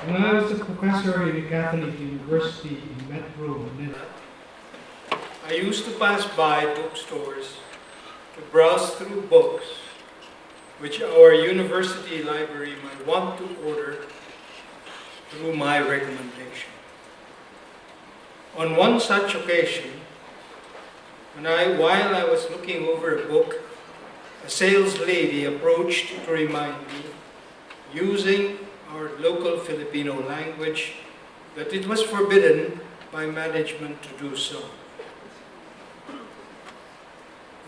When I was a professor in a Catholic university in Metro Manila, I used to pass by bookstores to browse through books which our university library might want to order through my recommendation. On one such occasion, while I was looking over a book, a sales lady approached to remind me, using our local Filipino language, that it was forbidden by management to do so.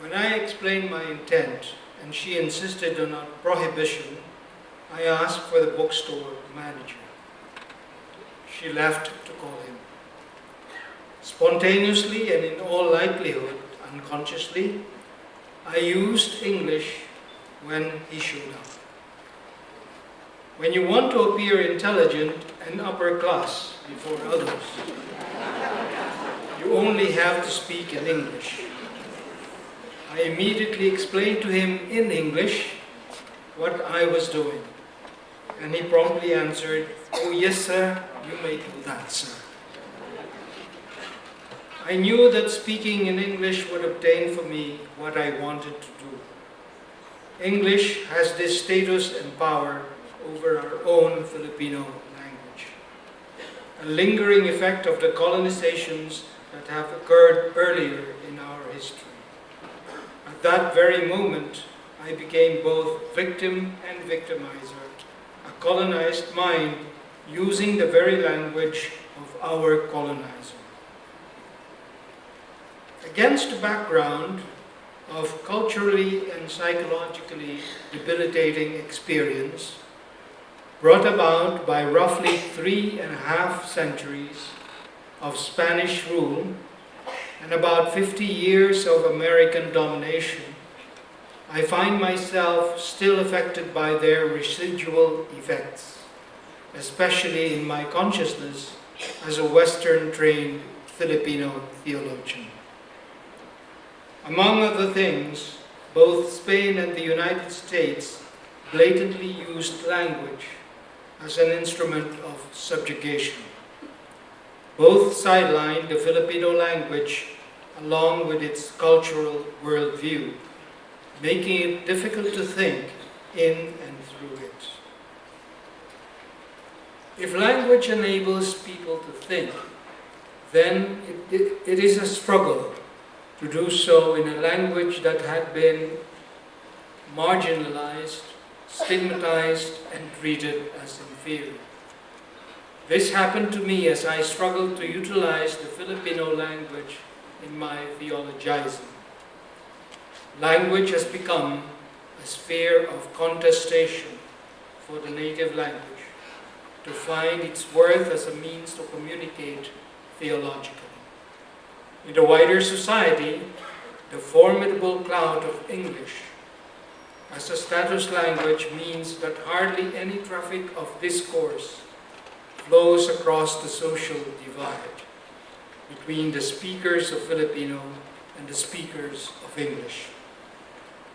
When I explained my intent and she insisted on a prohibition, I asked for the bookstore manager. She left to call him. Spontaneously and in all likelihood unconsciously, I used English when he showed up. When you want to appear intelligent and upper class before others, you only have to speak in English. I immediately explained to him in English what I was doing, and he promptly answered, "Oh yes sir, you may do that sir." I knew that speaking in English would obtain for me what I wanted to do. English has this status and power over our own Filipino language, a lingering effect of the colonizations that have occurred earlier in our history. At that very moment, I became both victim and victimizer, a colonized mind using the very language of our colonizer. Against the background of culturally and psychologically debilitating experience brought about by roughly 3.5 centuries of Spanish rule and about 50 years of American domination, I find myself still affected by their residual effects, especially in my consciousness as a Western-trained Filipino theologian. Among other things, both Spain and the United States blatantly used language as an instrument of subjugation. Both sidelined the Filipino language along with its cultural worldview, making it difficult to think in and through it. If language enables people to think, then it is a struggle to do so in a language that had been marginalized, stigmatized, and treated as inferior. This happened to me as I struggled to utilize the Filipino language in my theologizing. Language has become a sphere of contestation for the native language to find its worth as a means to communicate theologically. In the wider society, the formidable cloud of English as a status language means that hardly any traffic of discourse flows across the social divide between the speakers of Filipino and the speakers of English.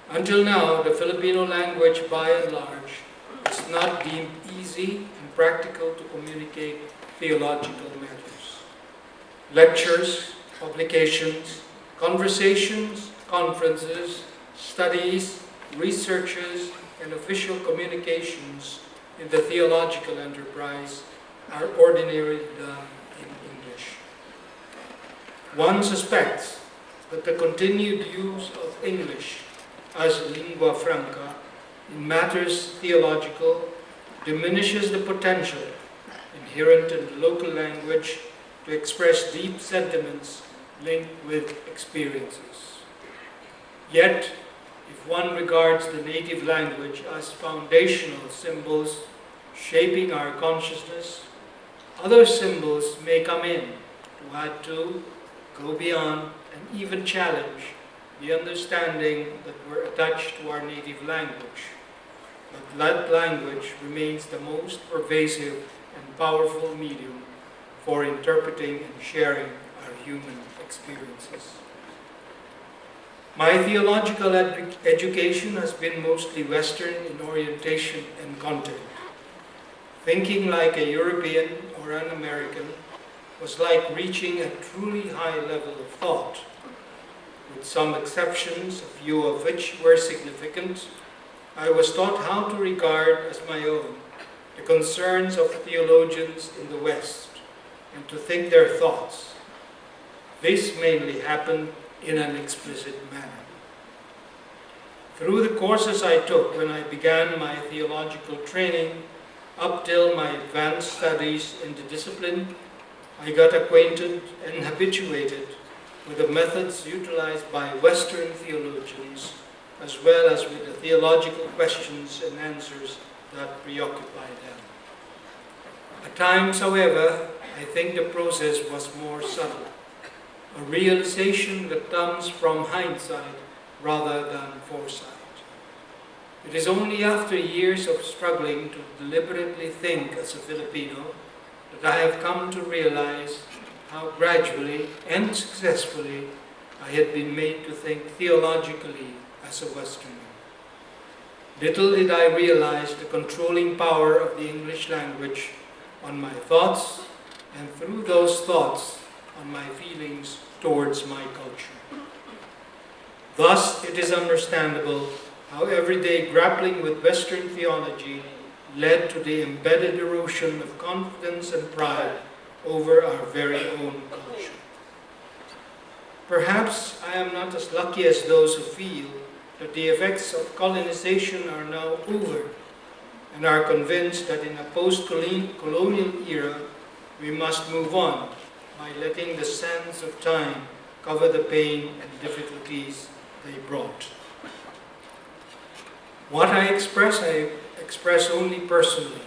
Until now, the Filipino language, by and large, is not deemed easy and practical to communicate theological matters. Lectures, publications, conversations, conferences, studies, researches, and official communications in the theological enterprise are ordinarily done in English. One suspects that the continued use of English as lingua franca in matters theological diminishes the potential inherent in the local language to express deep sentiments linked with experiences. Yet, if one regards the native language as foundational symbols shaping our consciousness, other symbols may come in to add to, go beyond, and even challenge the understanding that we're attached to our native language. But that language remains the most pervasive and powerful medium for interpreting and sharing our human experiences. My theological education has been mostly Western in orientation and content. Thinking like a European or an American was like reaching a truly high level of thought, with some exceptions, a few of which were significant. I was taught how to regard as my own the concerns of theologians in the West and to think their thoughts. This mainly happened in an explicit manner. Through the courses I took when I began my theological training, up till my advanced studies in the discipline, I got acquainted and habituated with the methods utilized by Western theologians, as well as with the theological questions and answers that preoccupy them. At times, however, I think the process was more subtle, a realization that comes from hindsight rather than foresight. It is only after years of struggling to deliberately think as a Filipino that I have come to realize how gradually and successfully I had been made to think theologically as a Westerner. Little did I realize the controlling power of the English language on my thoughts, and through those thoughts, on my feelings towards my culture. Thus, it is understandable how everyday grappling with Western theology led to the embedded erosion of confidence and pride over our very own culture. Perhaps I am not as lucky as those who feel that the effects of colonization are now over and are convinced that in a post-colonial era we must move on by letting the sands of time cover the pain and difficulties they brought. What I express only personally,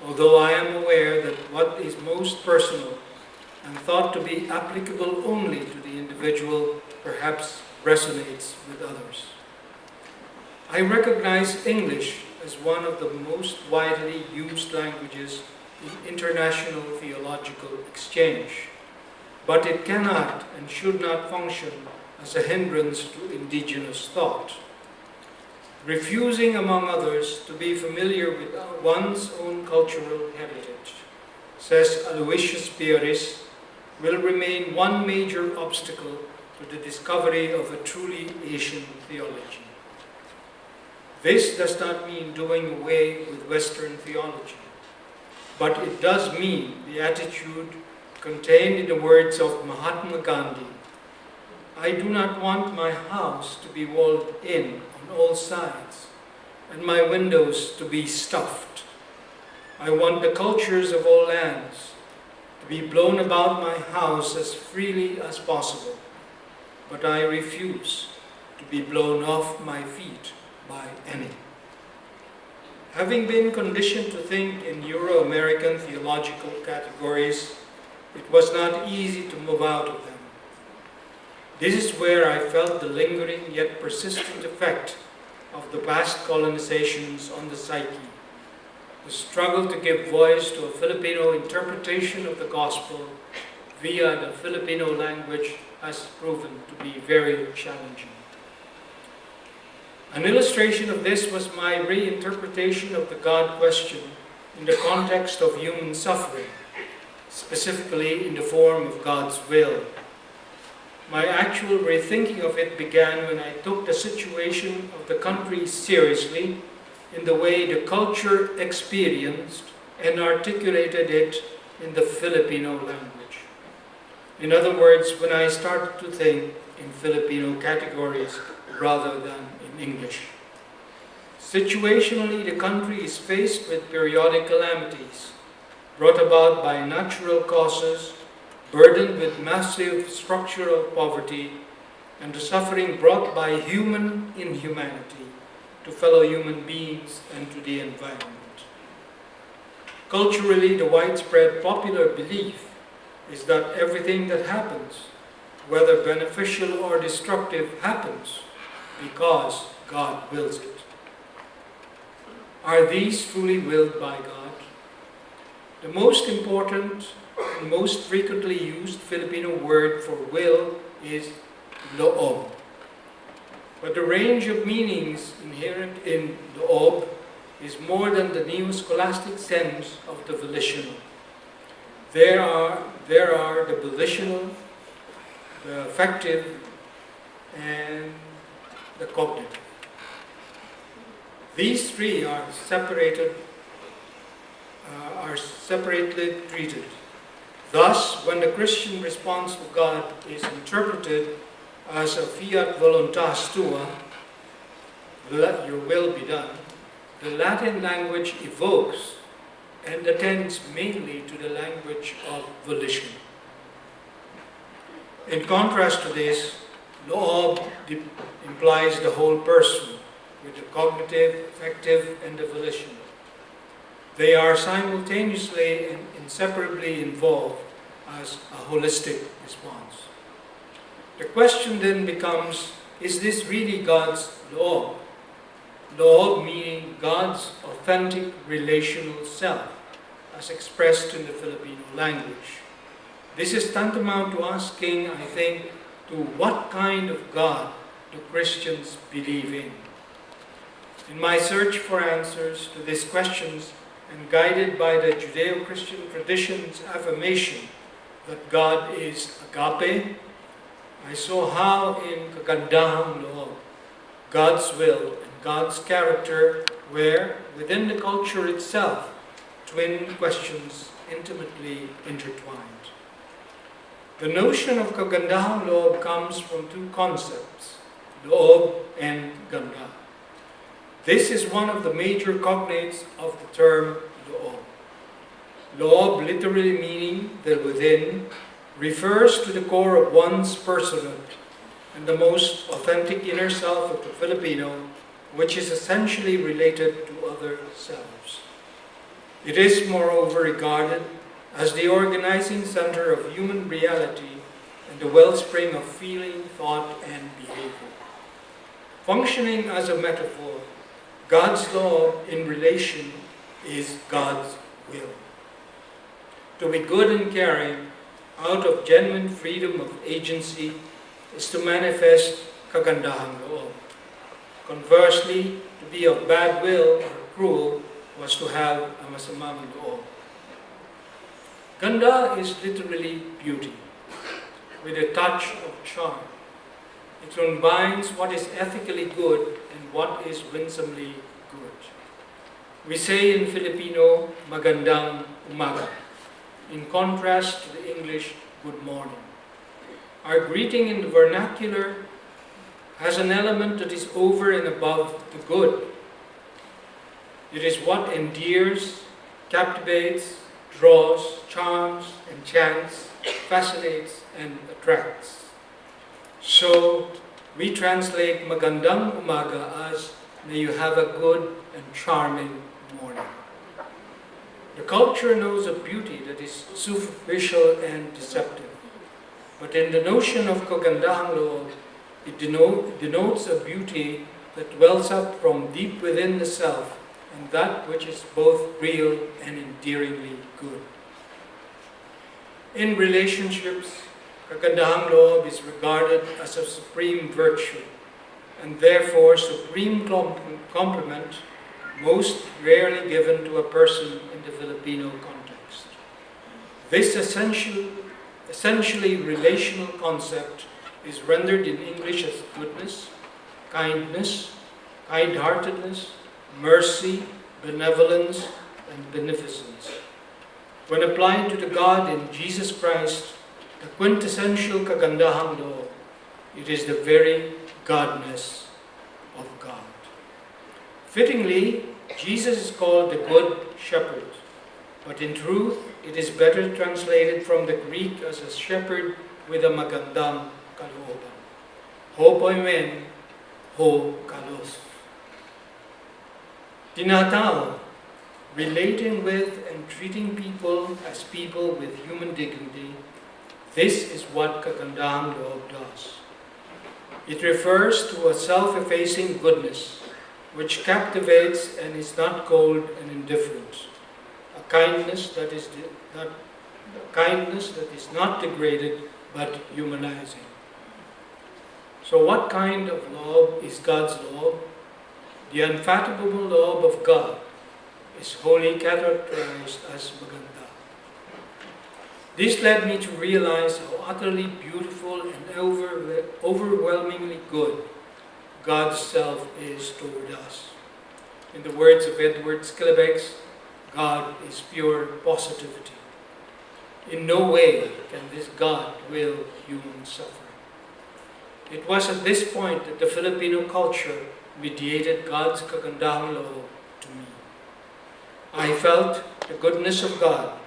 although I am aware that what is most personal and thought to be applicable only to the individual perhaps resonates with others. I recognize English as one of the most widely used languages in international theological exchange, but it cannot and should not function as a hindrance to indigenous thought. Refusing, among others, to be familiar with one's own cultural heritage, says Aloysius Pieris, will remain one major obstacle to the discovery of a truly Asian theology. This does not mean doing away with Western theology, but it does mean the attitude contained in the words of Mahatma Gandhi: I do not want my house to be walled in on all sides, and my windows to be stuffed. I want the cultures of all lands to be blown about my house as freely as possible, but I refuse to be blown off my feet by any. Having been conditioned to think in Euro-American theological categories, it was not easy to move out of them. This is where I felt the lingering yet persistent effect of the past colonizations on the psyche. The struggle to give voice to a Filipino interpretation of the gospel via the Filipino language has proven to be very challenging. An illustration of this was my reinterpretation of the God question in the context of human suffering, specifically in the form of God's will. My actual rethinking of it began when I took the situation of the country seriously in the way the culture experienced and articulated it in the Filipino language. In other words, when I started to think in Filipino categories rather than in English. Situationally, the country is faced with periodic calamities brought about by natural causes, burdened with massive structural poverty, and the suffering brought by human inhumanity to fellow human beings and to the environment. Culturally, the widespread popular belief is that everything that happens, whether beneficial or destructive, happens because God wills it. Are these truly willed by God? The most important and most frequently used Filipino word for will is loob. But the range of meanings inherent in loob is more than the neo-scholastic sense of the volitional. There are the volitional, the affective, and the cognitive. These three are separately treated. Thus, when the Christian response to God is interpreted as a fiat voluntas tua, let your will be done, the Latin language evokes and attends mainly to the language of volition. In contrast to this, loob implies the whole person, with the cognitive, affective, and the volitional. They are simultaneously and inseparably involved as a holistic response. The question then becomes, is this really God's loob? Loob meaning God's authentic relational self, as expressed in the Filipino language. This is tantamount to asking, I think, to what kind of God do Christians believe in? In my search for answers to these questions, and guided by the Judeo-Christian tradition's affirmation that God is agape, I saw how in kagandahang loob, God's will and God's character were, within the culture itself, twin questions intimately intertwined. The notion of kagandahang loob comes from two concepts, loob and ganda. This is one of the major cognates of the term loob. Loob, literally meaning the within, refers to the core of one's personhood and the most authentic inner self of the Filipino, which is essentially related to other selves. It is, moreover, regarded as the organizing center of human reality and the wellspring of feeling, thought, and behavior. Functioning as a metaphor, God's loob in relation is God's will. To be good and caring out of genuine freedom of agency is to manifest kagandahang loob. Conversely, to be of bad will or cruel was to have a masamang loob. Ganda is literally beauty, with a touch of charm. It combines what is ethically good and what is winsomely good. We say in Filipino, magandang umaga, in contrast to the English, good morning. Our greeting in the vernacular has an element that is over and above the good. It is what endears, captivates, draws, charms, enchants, fascinates, and attracts. So, we translate magandang umaga as, may you have a good and charming morning. The culture knows a beauty that is superficial and deceptive. But in the notion of kagandahang loob, it denotes a beauty that wells up from deep within the self, and that which is both real and endearingly good. In relationships, kagandahang loob is regarded as a supreme virtue, and therefore supreme compliment, most rarely given to a person in the Filipino context. This essentially relational concept is rendered in English as goodness, kindness, kind-heartedness, mercy, benevolence, and beneficence. When applied to the God in Jesus Christ, the quintessential kagandahang loob, it is the very godness of God. Fittingly, Jesus is called the Good Shepherd, but in truth, it is better translated from the Greek as a shepherd with a magandang kalooban. Ho poimen, ho kalos. Tinatao, relating with and treating people as people with human dignity, this is what kagandahang loob does. It refers to a self-effacing goodness, which captivates and is not cold and indifferent, a kindness that is not degraded but humanizing. So what kind of loob is God's loob? The unfathomable loob of God is wholly characterized as maganda. This led me to realize how utterly beautiful and overwhelmingly good God's self is toward us. In the words of Edward Skillebeck, God is pure positivity. In no way can this God will human suffering. It was at this point that the Filipino culture mediated God's kagandahang loob to me. I felt the goodness of God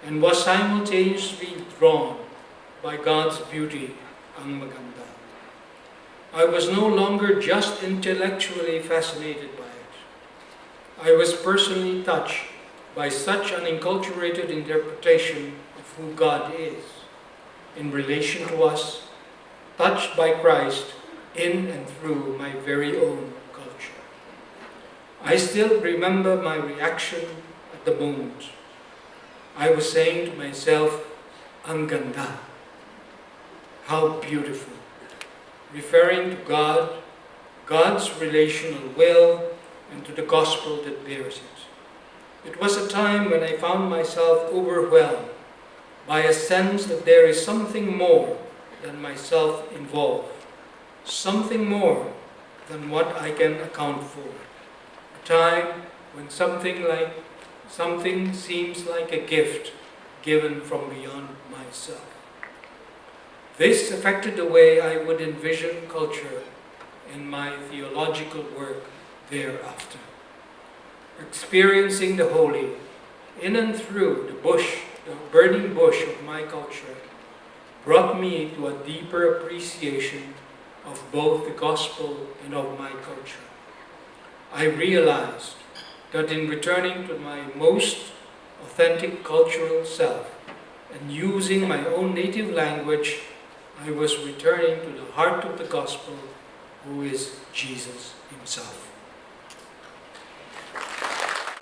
and was simultaneously drawn by God's beauty, ang maganda. I was no longer just intellectually fascinated by it. I was personally touched by such an enculturated interpretation of who God is in relation to us, touched by Christ in and through my very own culture. I still remember my reaction at the moment. I was saying to myself, ang ganda, how beautiful, referring to God, God's relational will, and to the gospel that bears it. It was a time when I found myself overwhelmed by a sense that there is something more than myself involved, something more than what I can account for. A time when something seems like a gift given from beyond myself. This affected the way I would envision culture in my theological work thereafter. Experiencing the holy in and through the burning bush of my culture, brought me to a deeper appreciation of both the gospel and of my culture. I realized that in returning to my most authentic cultural self and using my own native language, I was returning to the heart of the gospel, who is Jesus himself.